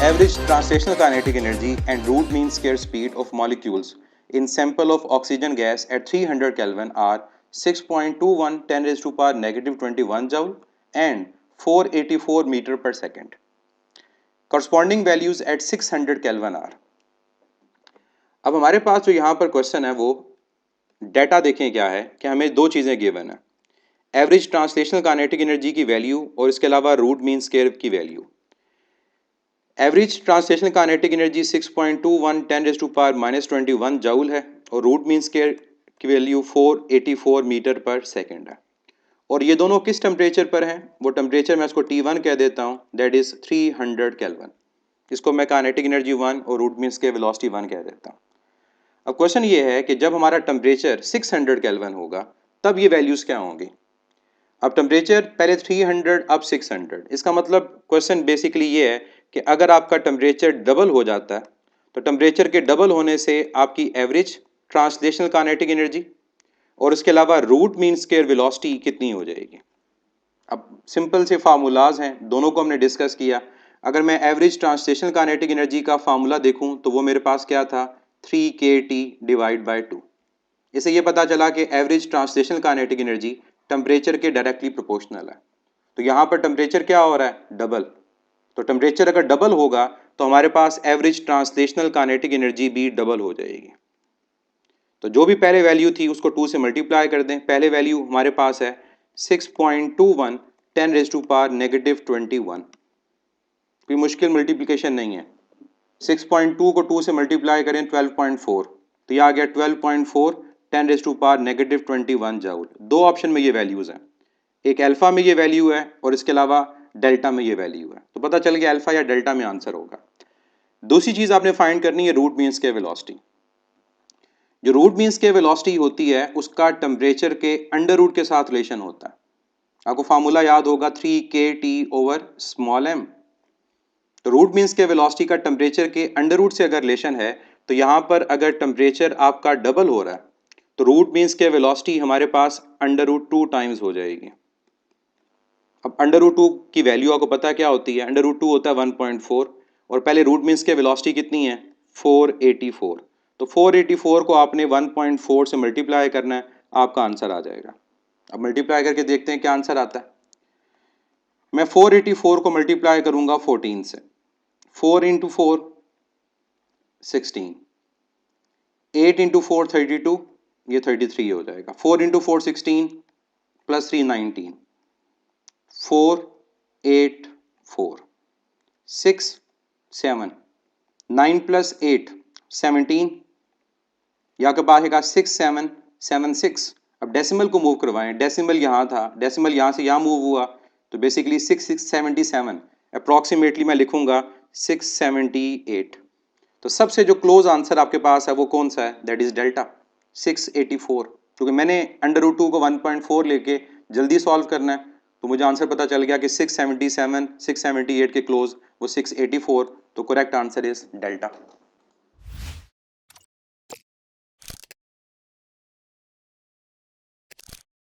average translational kinetic energy and root mean square speed of molecules in sample of oxygen gas at 300 Kelvin are 6.21 10 raised to power negative 21 joule and 484 meter per second. Corresponding values at 600 Kelvin are. अब हमारे पास जो यहाँ पर question है वो data देखें क्या है कि हमें दो चीज़ें गिवन है, एवरेज ट्रांसलेशनल काइनेटिक एनर्जी की वैल्यू और इसके अलावा रूट मीन स्क्वायर की value. Average translational kinetic energy 6.21 10 raise to power -21 joule है और रूट मीन स्क्वायर की वैल्यू 484 मीटर पर सेकंड है। और ये दोनों किस टेम्परेचर पर हैं? वो टेम्परेचर मैं इसको T1 कह देता हूँ, दैट इज़ 300 केल्विन। इसको मैं काइनेटिक एनर्जी 1 और रूट मीन स्क्वायर वेलोसिटी 1 कह देता हूँ। अब क्वेश्चन ये है कि जब हमारा टेम्परेचर 600 केल्विन होगा तब ये वैल्यूज़ क्या होंगी। अब टेम्परेचर पहले 300 अब 600, इसका मतलब क्वेश्चन बेसिकली ये है कि अगर आपका टेम्परेचर डबल हो जाता है तो टेम्परेचर के डबल होने से आपकी एवरेज ट्रांसलेशनल काइनेटिक एनर्जी और इसके अलावा रूट मीन स्क्वायर वेलोसिटी कितनी हो जाएगी। अब सिंपल से फार्मूलाज हैं, दोनों को हमने डिस्कस किया। अगर मैं एवरेज ट्रांसलेशनल काइनेटिक एनर्जी का फार्मूला देखूं तो वो मेरे पास क्या था, 3kT डिवाइड बाई 2। इससे ये पता चला कि average translational kinetic energy temperature के डायरेक्टली प्रोपोर्शनल है। तो यहाँ पर टेम्परेचर क्या हो रहा है, डबल। तो टेम्परेचर अगर डबल होगा तो हमारे पास एवरेज ट्रांसलेशनल काइनेटिक एनर्जी भी डबल हो जाएगी। तो जो भी पहले वैल्यू थी उसको 2 से मल्टीप्लाई कर दें। पहले वैल्यू हमारे पास है 6.21 10 रेज़ टू पावर -21। कोई मुश्किल मल्टीप्लिकेशन नहीं है। 6.2 को 2 से मल्टीप्लाई करें 12.4, तो ये आ गया 12.4 10 रेज़ टू पावर -21 जूल। दो ऑप्शन में ये वैल्यूज हैं, एक अल्फा में ये वैल्यू है और इसके अलावा डेल्टा में ये वैल्यू है। तो पता चल गया अल्फा या डेल्टा में आंसर होगा। दूसरी चीज आपने फाइंड करनी है रूट मीन स्क्वायर वेलोसिटी। जो रूट मीन स्क्वायर वेलोसिटी होती है उसका टेम्परेचर के अंडर रूट के साथ रिलेशन होता है। आपको फार्मूला याद होगा 3kT/m। तो रूट मीन स्क्वायर वेलोसिटी का टेम्परेचर के अंडर रूट से अगर रिलेशन है तो यहाँ पर अगर टेम्परेचर आपका डबल हो रहा है तो रूट मीन स्क्वायर वेलोसिटी हमारे पास √2 टाइम्स हो जाएगी। अब √2 की वैल्यू आपको पता है क्या होती है, √2 होता है 1.4 और पहले रूट मीन स्क्वायर वेलोसिटी कितनी है, 484। तो 484 को आपने 1.4 से मल्टीप्लाई करना है, आपका आंसर आ जाएगा। अब मल्टीप्लाई करके देखते हैं क्या आंसर आता है। मैं 484 को मल्टीप्लाई करूंगा 14 से, 4 इंटू 4 16, 8 इंटू 4 32, ये 33 हो जाएगा। 4 इंटू 4 16 प्लस 3 19, 4 8 4 6 7, 9 प्लस 8 17, या के बाद 6 7 7 6। अब डेसिमल को मूव करवाएं, डेसिमल यहाँ था, डेसिमल यहाँ से यहाँ मूव हुआ तो बेसिकली 677 अप्रॉक्सीमेटली मैं लिखूंगा 678। तो सबसे जो क्लोज आंसर आपके पास है वो कौन सा है, दैट इज डेल्टा 684। क्योंकि मैंने √2 को 1.4 लेके जल्दी सॉल्व करना है तो मुझे आंसर पता चल गया कि 677 678 के क्लोज वो 684। तो करेक्ट आंसर इज डेल्टा।